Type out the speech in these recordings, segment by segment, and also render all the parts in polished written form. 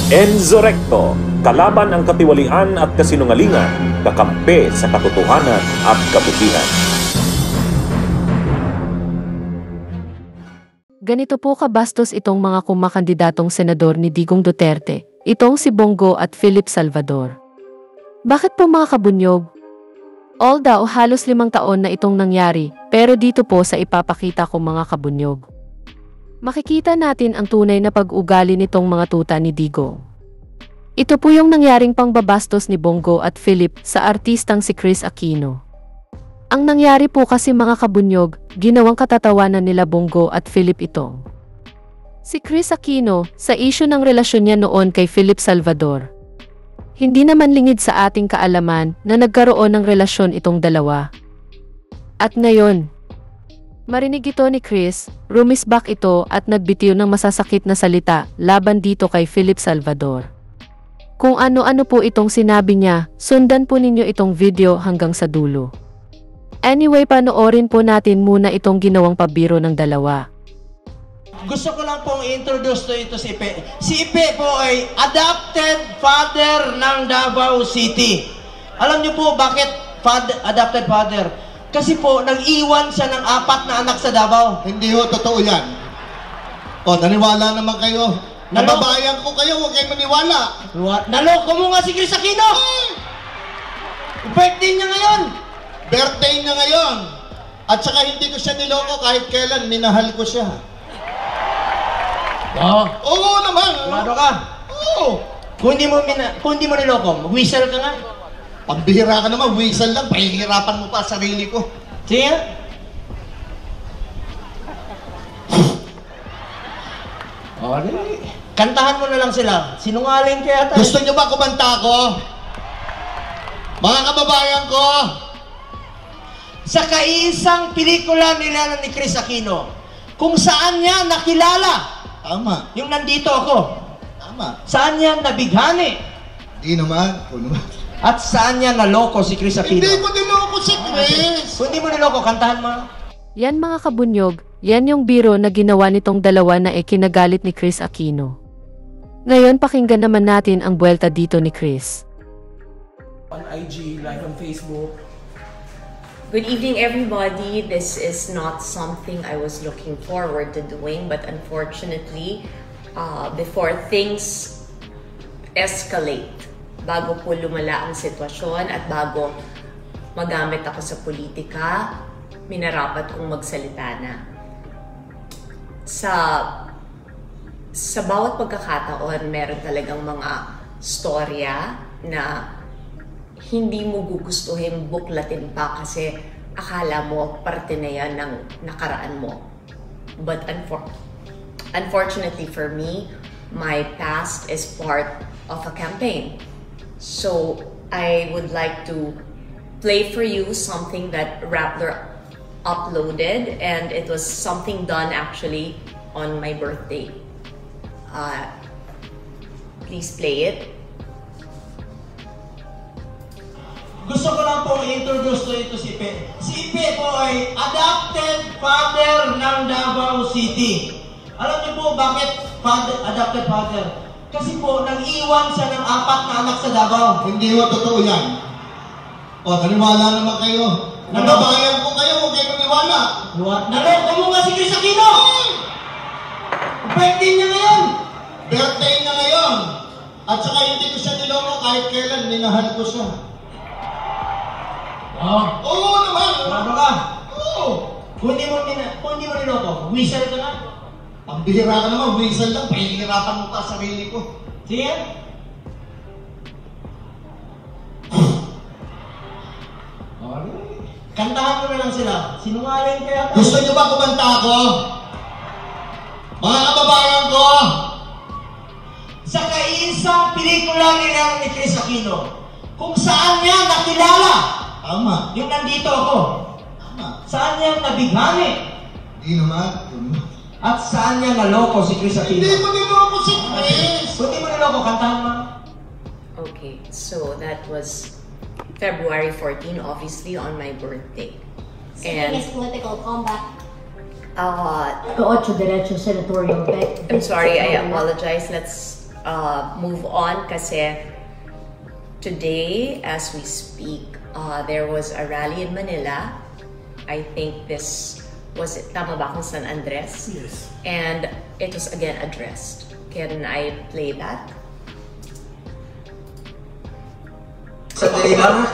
Enzo Recto, kalaban ang katiwalian at kasinungalingan, kakampi sa katotohanan at kabutihan. Ganito po kabastos itong mga kumakandidatong senador ni Digong Duterte, itong si Bongo at Philip Salvador. Bakit po mga kabunyog? Although halos 5 taon na itong nangyari, pero dito po sa ipapakita ko mga kabunyog. Makikita natin ang tunay na pag-ugali nitong mga tuta ni Digong. Ito po yung nangyaring pangbabastos ni Bongo at Philip sa artistang si Kris Aquino. Ang nangyari po kasi mga kabunyog, ginawang katatawanan nila Bongo at Philip ito. Si Kris Aquino, sa isyu ng relasyon niya noon kay Philip Salvador. Hindi naman lingid sa ating kaalaman na nagkaroon ng relasyon itong dalawa. At ngayon, marinig ito ni Kris, rumisbak ito at nagbitiw ng masasakit na salita laban dito kay Philip Salvador. Kung ano-ano po itong sinabi niya, sundan po ninyo itong video hanggang sa dulo. Anyway, panoorin po natin muna itong ginawang pabiro ng dalawa. Gusto ko lang pong i-introduce to ito si Ipe. Si Ipe po ay adopted father ng Davao City. Alam niyo po bakit adopted father? Kasi po, nag-iwan siya ng 4 na anak sa Davao. Hindi ho, totoo yan. O, naniwala naman kayo. Nababayan ko kayo, huwag kayo maniwala. Naloko mo nga si Kris Aquino! Birthday niya ngayon! Birthday niya ngayon! At saka hindi ko siya niloko kahit kailan, minahal ko siya. Oo naman! Sigurado ka? Oo! Kung hindi mo niloko, mag-whistle ka nga. Pambihira ka naman, whistle lang, pahihirapan mo pa sarili ko. Sige. Kantahan mo na lang sila. Sinungaling kaya tayo. Gusto niyo ba kumanta ko? Mga kababayan ko! Sa kaisang pelikula nila ni Kris Aquino, kung saan niya nakilala. Tama. Yung nandito ako. Tama. Saan niya nabighani. Di naman. At saan niya naloko si Kris Aquino? Hindi ko niloko si Kris. Kung hindi mo niloko, kantahan mo. Yan mga kabunyog, yan yung biro na ginawa nitong dalawa na kinagalit ni Kris Aquino. Ngayon pakinggan naman natin ang buwelta dito ni Kris. On IG, live on Facebook. Good evening, everybody. This is not something I was looking forward to doing, but unfortunately, before things escalate, bago po lumala ang sitwasyon at bago magamit ako sa politika, minarapat kong magsalita na. Sa bawat pagkakataon, meron talagang mga storya na hindi mo gugustuhin buklatin pa kasi akala mo parte na yan ng nakaraan mo. But unfortunately for me, my past is part of a campaign. So I would like to play for you something that Rappler uploaded, and it was something done actually on my birthday. Please play it. Gusto ko lang pong i-introduce to ito si Ipe. Si Ipe po ay adopted father ng Davao City. Alam niyo po bakit adopted father? Kasi po, nag-iwan siya ng 4 na anak sa Davao. Hindi ho, totoo yan. O, naniwala naman kayo. Nababayan ko kayo, huwag kayo maniwala. Naloko mo nga si Kris Aquino! Birthday niya ngayon! Birthday niya ngayon! At saka hindi ko siya niloko kahit kailan, minahal ko siya. Oo naman! Sigurado ka? Oo! Kung hindi mo niloko, whistle ka nga. Pambihira ka naman, whistle lang, pahihirapan mo pa sarili ko. Sige. Kantahan mo na lang sila. Sinungaling kaya tayo. Gusto niyo ba kumanta ko? Mga kababayan ko! Sa kaisang pelikula nila ni Kris Aquino, kung saan niya nakilala. Tama. Yung nandito ako. Tama. Saan niya nabighani. Di naman. At saan niya naloko si Kris Aquino? Hindi ko niloko si Kris. Kung hindi mo niloko, kantahan mo. Okay, so that was February 14, obviously on my birthday. And political combat. Ocho Derecho Senatorial Bet. I'm sorry, I apologize. Let's move on kasi today, as we speak, there was a rally in Manila. I think this was it, tama ba kung San Andres? Yes. And it was again addressed. Can I play that? Sandali lang.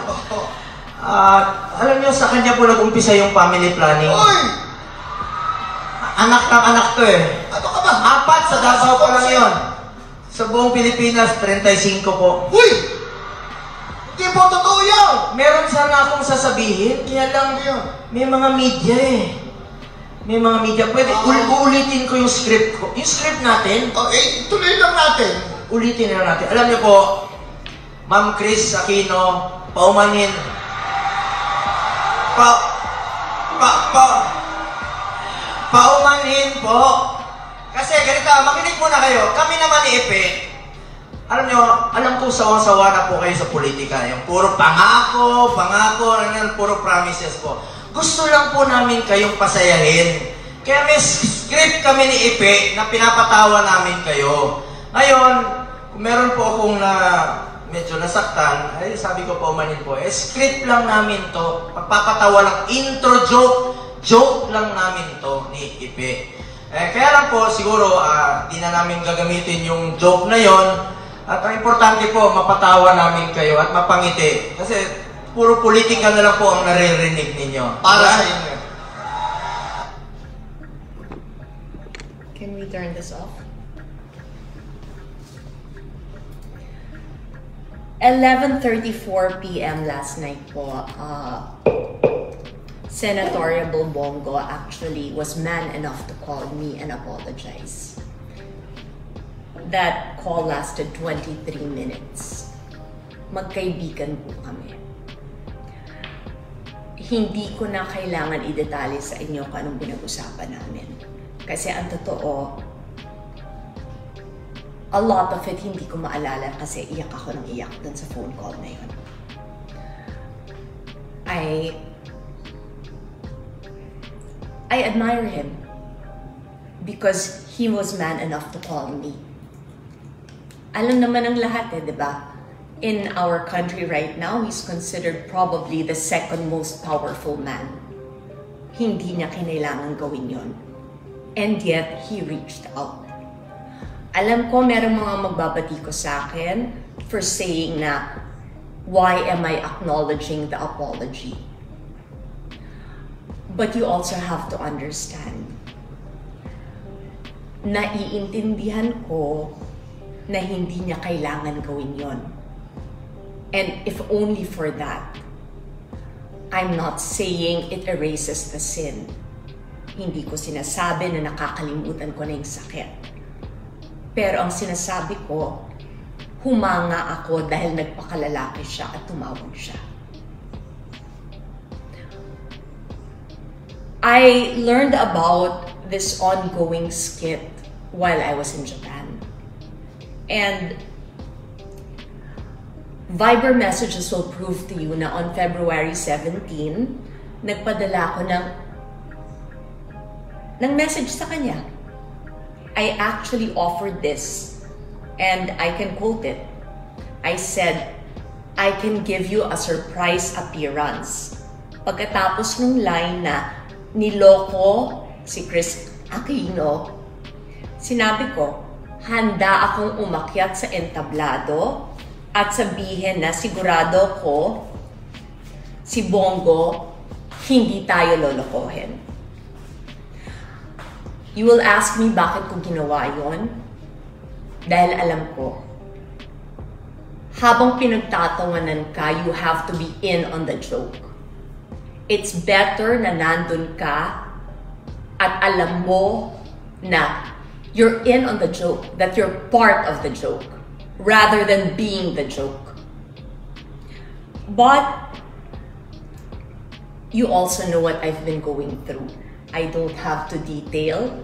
Alam niyo, sa kanya po nag-umpisa yung family planning. Uy! Anak ng anak to eh. Ano ka ba? 4 sa Davao pa lang yun. Sa buong Pilipinas, 35 po. Uy! Hindi po totoo yan! Meron sana akong sasabihin, kaya lang may mga media eh. May mga media. Pwede, uulitin ko yung script ko. Yung script natin, Tuloy lang natin. ulitin na natin. Alam niyo po, Ma'am Chris Aquino, paumanhin. Paumanhin po. Kasi ganito, makinig muna kayo. Kami naman ni Epe, alam nyo, alam ko sawa-sawa na po kayo sa politika. Yung puro pangako, puro promises po. Gusto lang po namin kayong pasayahin. Kaya may script kami ni Epe na pinapatawa namin kayo. Ngayon, kung meron po akong medyo nasaktan, ay sabi ko po umanin po, script lang namin to, pagpapatawa lang, intro joke lang namin to ni Epe. Kaya lang po, siguro, di na namin gagamitin yung joke na yon. At ang importante po, mapatawa namin kayo at mapangiti. Kasi puro politika na lang po ang naririnig ninyo. Para sa inyo. Can we turn this off? 11:34 p.m. last night po, Senator Bongo actually was man enough to call me and apologize. That call lasted 23 minutes. Magkaibigan po kami. Hindi ko na kailangan i-detalye sa inyo kung anong pinag-usapan namin. Kasi ang totoo, a lot of it hindi ko maalala kasi iyak ako ng iyak dun sa phone call na yun. I admire him because he was man enough to call me. Alam naman ng lahat di ba? In our country right now, he's considered probably the second most powerful man. Hindi niya kinailangan gawin yon. And yet, he reached out. Alam ko merong mga magbabati ko sa akin for saying na, why am I acknowledging the apology? But you also have to understand, naiintindihan ko na hindi niya kailangan gawin yon. And if only for that, I'm not saying it erases the sin. Hindi ko sinasabi na nakakalimutan ko na yung sakit. Pero ang sinasabi ko, humanga ako dahil nagpakalalaki siya at tumawag siya. I learned about this ongoing skit while I was in Japan. And Viber messages will prove to you na on February 17, nagpadala ako ng message sa kanya. I actually offered this, and I can quote it. I said, I can give you a surprise appearance. Pagkatapos nung line na niloko si Chris Aquino, sinabi ko, handa akong umakyat sa entablado at sabihin na sigurado ko si Bongo hindi tayo lolokohin. You will ask me bakit ko ginawa yon? Dahil alam ko, habang pinagtatawanan ka, you have to be in on the joke. It's better na nandun ka at alam mo na you're in on the joke, that you're part of the joke, rather than being the joke. But you also know what I've been going through. I don't have to detail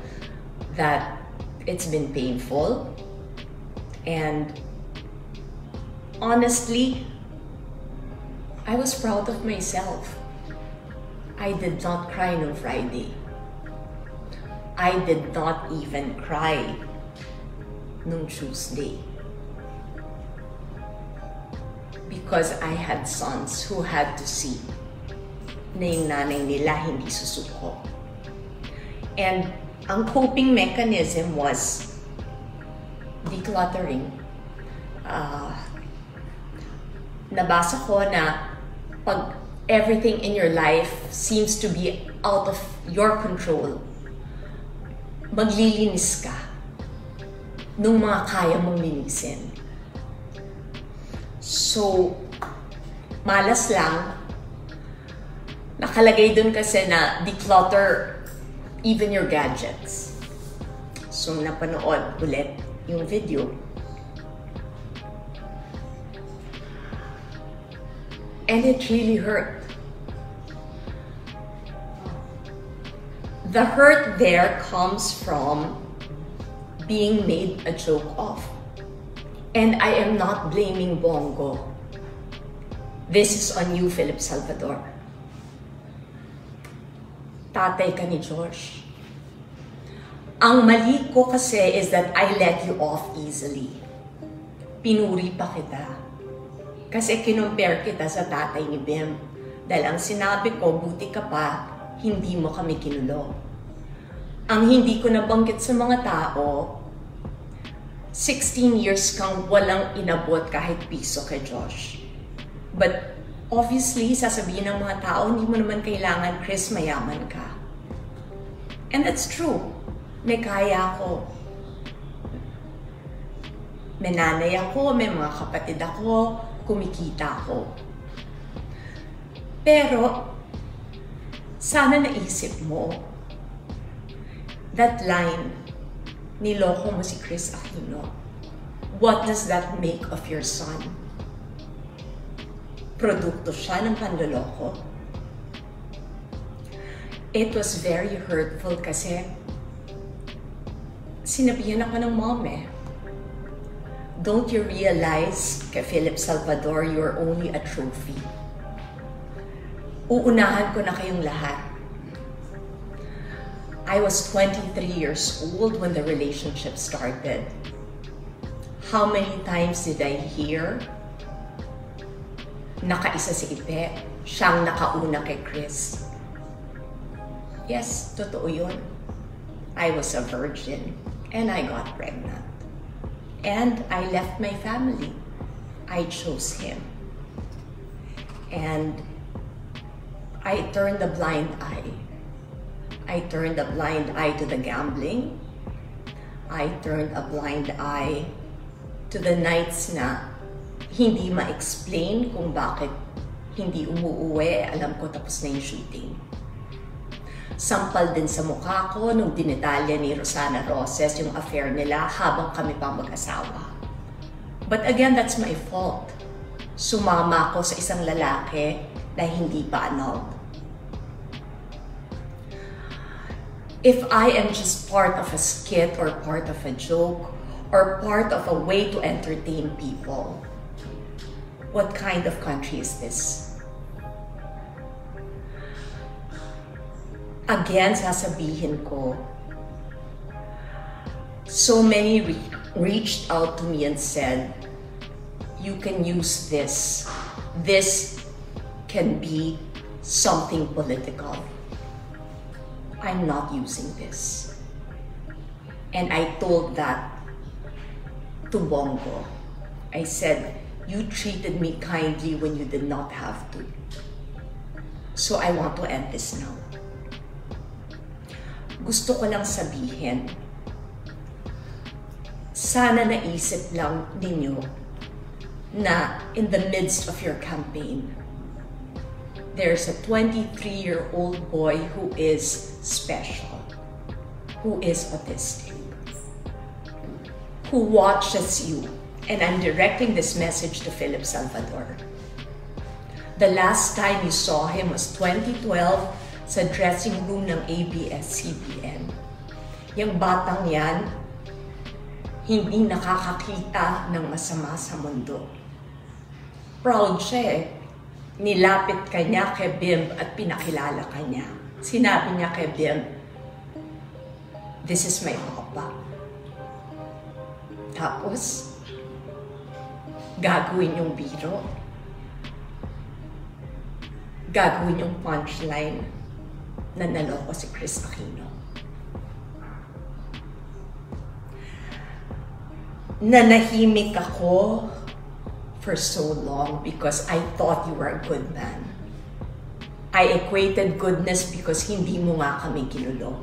that it's been painful. And honestly, I was proud of myself. I did not cry on Friday. I did not even cry nung Tuesday. because I had sons who had to see na yung nanay nila hindi susuko. And ang coping mechanism was decluttering. Nabasa ko na pag everything in your life seems to be out of your control, maglilinis ka nung mga kaya mong linisin. So, malas lang. Nakalagay dun kasi na declutter even your gadgets. So, napanood ulit yung video. And it really hurt. The hurt there comes from being made a joke of. And I am not blaming Bongo. This is on you, Philip Salvador. Tatay ka ni Josh. Ang mali ko kasi is that I let you off easily. Pinuri pa kita. Kasi kinumpare kita sa tatay ni Bim. Dahil ang sinabi ko, buti ka pa, hindi mo kami kinulo. Ang hindi ko nabanggit sa mga tao, 16 years kang walang inabot kahit piso kay Josh. But obviously, sasabihin ng mga tao, hindi mo naman kailangan, Chris, mayaman ka. And that's true. May kaya ako. May nanay ako, may mga kapatid ako, kumikita ako. Pero, sana naisip mo, that line, niloko mo si Chris Aquino. What does that make of your son? Produkto siya ng panloloko. It was very hurtful kasi sinabihan ako ng mom eh. Don't you realize, kay Philip Salvador, you're only a trophy? Uunahan ko na kayong lahat. I was 23 years old when the relationship started. How many times did I hear? Nakaisa si Ipe, siyang nakauna kay Chris. Yes, totoo yun. I was a virgin and I got pregnant. And I left my family. I chose him. And I turned a blind eye. I turned a blind eye to the gambling. I turned a blind eye to the nights na hindi ma-explain kung bakit hindi umuuwi. Alam ko tapos na yung shooting. Sampal din sa mukha ko nung dinetalya ni Rosana Roses yung affair nila habang kami pa mag-asawa. But again, that's my fault. Sumama ko sa isang lalaki na hindi pa annulled. If I am just part of a skit or part of a joke or part of a way to entertain people, what kind of country is this? Again, sasabihin ko, so many reached out to me and said, you can use this. This can be something political. I'm not using this. And I told that to Bongo. I said, you treated me kindly when you did not have to. So I want to end this now. Gusto ko lang sabihin, sana naisip lang ninyo na in the midst of your campaign, there's a 23-year-old boy who is special, who is autistic, who watches you. And I'm directing this message to Philip Salvador. The last time you saw him was 2012 sa dressing room ng ABS-CBN. Yung batang yan, hindi nakakakita ng masama sa mundo. Proud siya eh. Nilapit ka niya kay Bim at pinakilala ka niya. Sinabi niya kay Bim, this is my papa. Tapos, gagawin yung biro. gagawin yung punchline na naloko si Chris Aquino. Nanahimik ako for so long because I thought you were a good man. I equated goodness because hindi mo nga kami ginulo.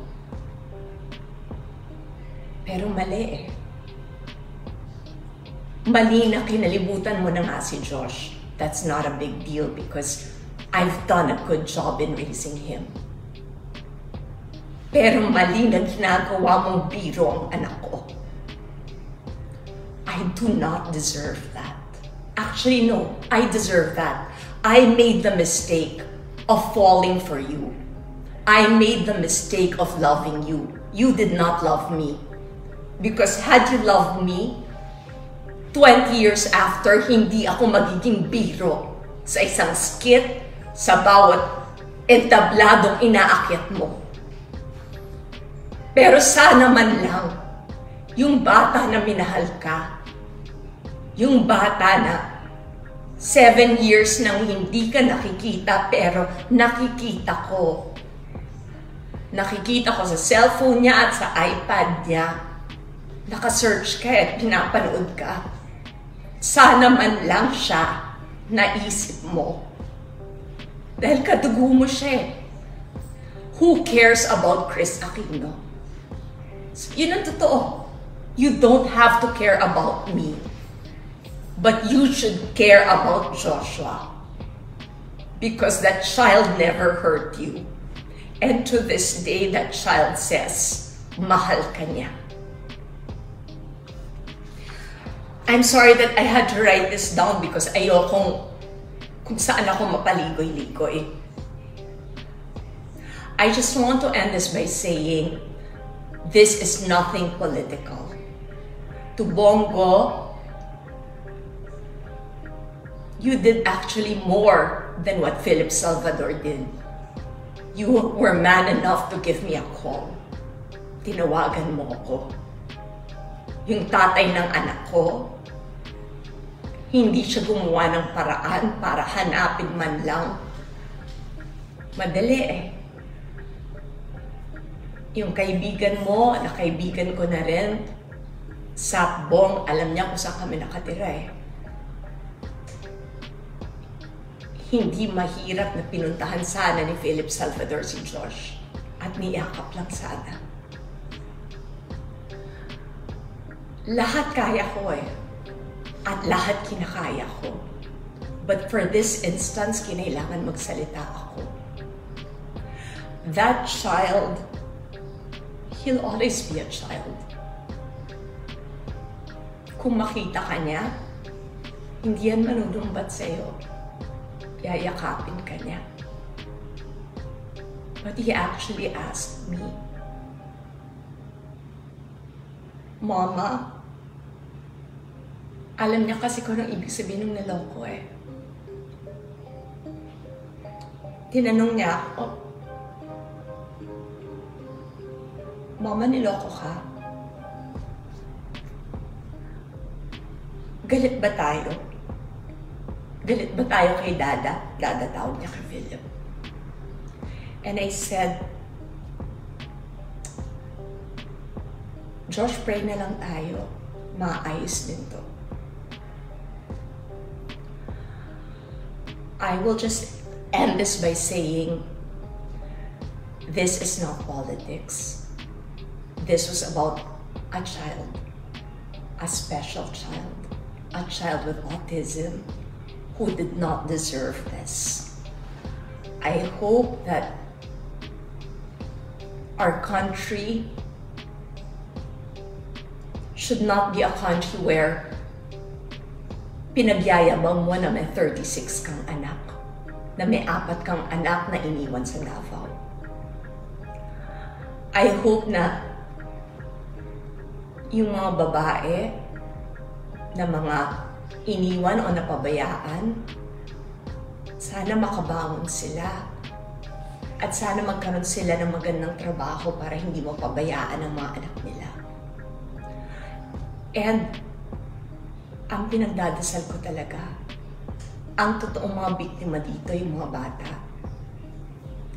Pero mali eh. Mali na kinalimutan mo na nga si Josh. That's not a big deal because I've done a good job in raising him. Pero mali na ginagawa mong biro ang anak ko. I do not deserve that. Actually, no, I deserve that. I made the mistake of falling for you. I made the mistake of loving you. You did not love me. Because had you loved me, 20 years after, hindi ako magiging biro sa isang skit, sa bawat entabladong inaakyat mo. Pero sana man lang, yung bata na minahal ka, yung bata na 7 years nang hindi ka nakikita pero nakikita ko. Nakikita ko sa cellphone niya at sa iPad niya. Naka-search ka at pinapanood ka. Sana man lang siya naisip mo. Dahil kadugo mo siya eh. Who cares about Chris Aquino? Yun ang totoo. You don't have to care about me. But you should care about Joshua. Because that child never hurt you. And to this day, that child says, mahal ka niya. I'm sorry that I had to write this down because ayokong kung saan ako mapaligoy-ligoy. I just want to end this by saying, this is nothing political. To Bongo, you did actually more than what Philip Salvador did. You were man enough to give me a call. Tinawagan mo ako. Yung tatay ng anak ko, hindi siya gumawa ng paraan para hanapin man lang. Madali eh. Yung kaibigan mo, na kaibigan ko na rin, Sapbong, alam niya kung saan kami nakatira eh. Hindi mahirap na pinuntahan sana ni Philip Salvador si Josh at niyakap lang sana. Lahat kaya ko eh. At lahat kinakaya ko. But for this instance, kinailangan magsalita ako. That child, he'll always be a child. Kung makita ka niya, hindi yan manunumbat sa'yo. Yayakapin ka niya. But he actually asked me, Mama, alam niya kasi kung anong ibig sabihin ng naloko eh. Tinanong niya ako, Mama, niloko ka? Galit ba tayo? Galit ba tayo kay Dada? Dada tawag niya kay Philip. And I said, Josh, pray na lang tayo. Maayos din to. I will just end this by saying, this is not politics. This was about a child, a special child, a child with autism who did not deserve this. I hope that our country should not be a country where pinagyayabang mo na may 36 kang anak, na may 4 kang anak na iniwan sa Davao. I hope na yung mga babae na mga iniwan o napabayaan, sana makabangon sila. At sana magkaroon sila ng magandang trabaho para hindi mapabayaan ang mga anak nila. And ang pinagdadasal ko talaga, ang totoong mga biktima dito, yung mga bata.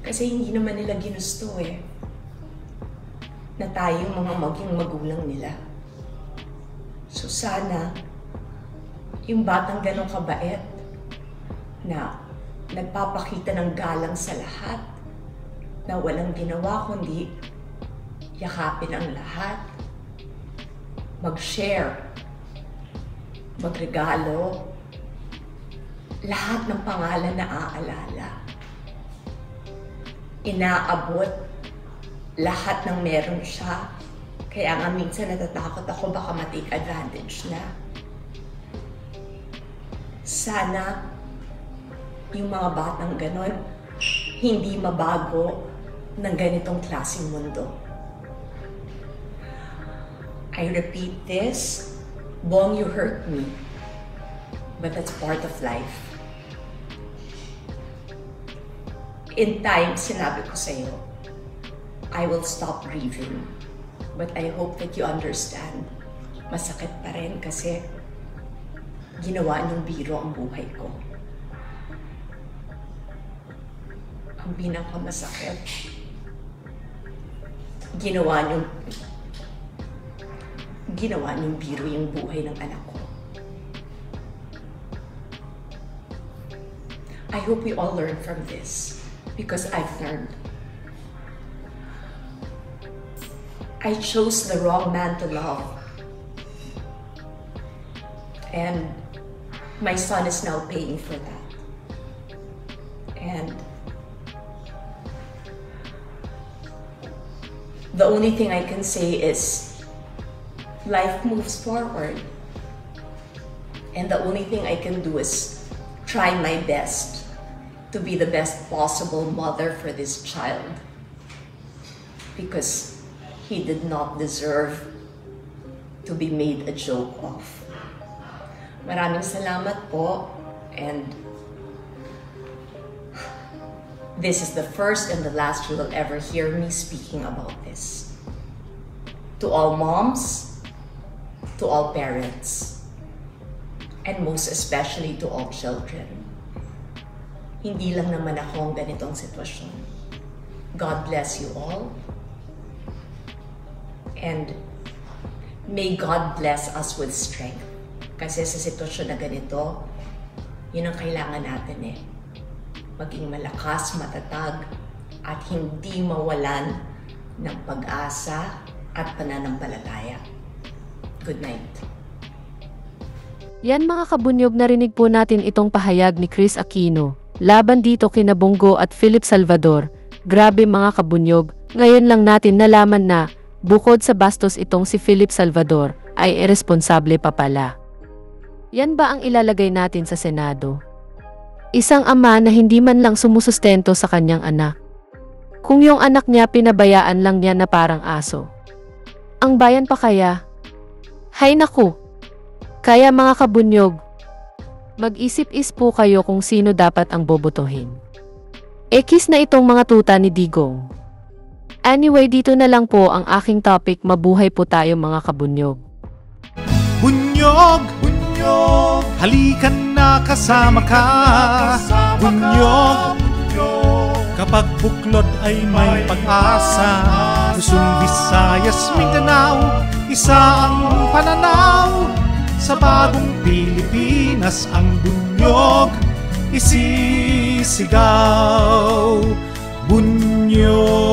Kasi hindi naman nila ginusto na tayo mga maging magulang nila. So sana, yung batang ganong kabait na nagpapakita ng galang sa lahat, na walang ginawa kundi yakapin ang lahat, mag-share, magregalo, lahat ng pangalan na aalala. Inaabot lahat ng meron siya. Kaya nga minsan natatakot ako baka ma-take advantage na. Sana yung mga batang ganon hindi mabago ng ganitong klaseng mundo. I repeat this, Bong, you hurt me, but that's part of life. In time, sinabi ko sa'yo, I will stop grieving. But I hope that you understand. Masakit pa rin kasi ginawa niyong biro ang buhay ko. Ang pinakamasakit, ginawa niyong biro yung buhay ng anak ko. I hope we all learn from this because I've learned. I chose the wrong man to love. And my son is now paying for that. And the only thing I can say is life moves forward. And the only thing I can do is try my best to be the best possible mother for this child. Because he did not deserve to be made a joke of. Maraming salamat po, and this is the first and the last you will ever hear me speaking about this. To all moms, to all parents, and most especially to all children. Hindi lang naman ako ang ganitong sitwasyon. God bless you all. And may God bless us with strength. Kasi sa sitwasyon na ganito, yun ang kailangan natin Maging malakas, matatag, at hindi mawalan ng pag-asa at pananampalataya. Good night. Yan mga kabunyog, narinig po natin itong pahayag ni Kris Aquino laban dito kina Bongo at Philip Salvador. Grabe mga kabunyog, ngayon lang natin nalaman na bukod sa bastos itong si Philip Salvador, ay irresponsable pa pala. Yan ba ang ilalagay natin sa Senado? Isang ama na hindi man lang sumusustento sa kanyang anak. Kung yung anak niya pinabayaan lang niya na parang aso. Ang bayan pa kaya? Hay naku! Kaya mga kabunyog, mag-isip-is po kayo kung sino dapat ang bobotohin. Ekis na itong mga tuta ni Digong. Anyway, dito na lang po ang aking topic. Mabuhay po tayo mga kabunyog. Bunyog, bunyog, halikan na kasama ka. Bunyog, kapag buklod ay may pag-asa. Luzon, Visayas, Mindanao, isa ang pananaw. Sa bagong Pilipinas ang bunyog isisigaw. Bunyog.